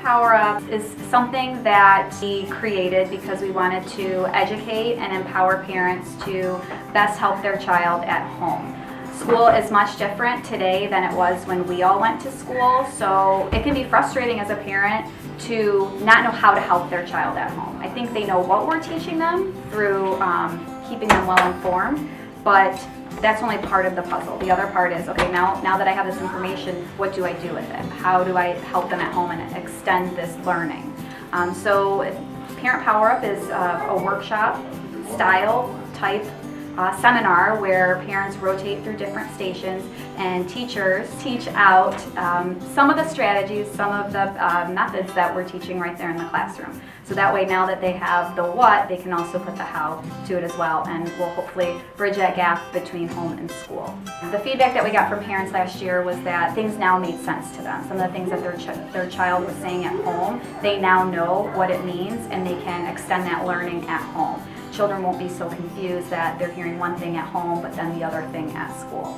Power Up is something that we created because we wanted to educate and empower parents to best help their child at home. School is much different today than it was when we all went to school, so it can be frustrating as a parent to not know how to help their child at home. I think they know what we're teaching them through keeping them well informed, but that's only part of the puzzle. The other part is, okay, now that I have this information, what do I do with it? How do I help them at home and extend this learning? So Parent Power Up is a workshop style type seminar where parents rotate through different stations and teachers teach out some of the strategies, some of the methods that we're teaching right there in the classroom. So that way, now that they have the what, they can also put the how to it as well, and will hopefully bridge that gap between home and school. The feedback that we got from parents last year was that things now made sense to them. Some of the things that their child was saying at home, they now know what it means and they can extend that learning at home. Children won't be so confused that they're hearing one thing at home but then the other thing at school.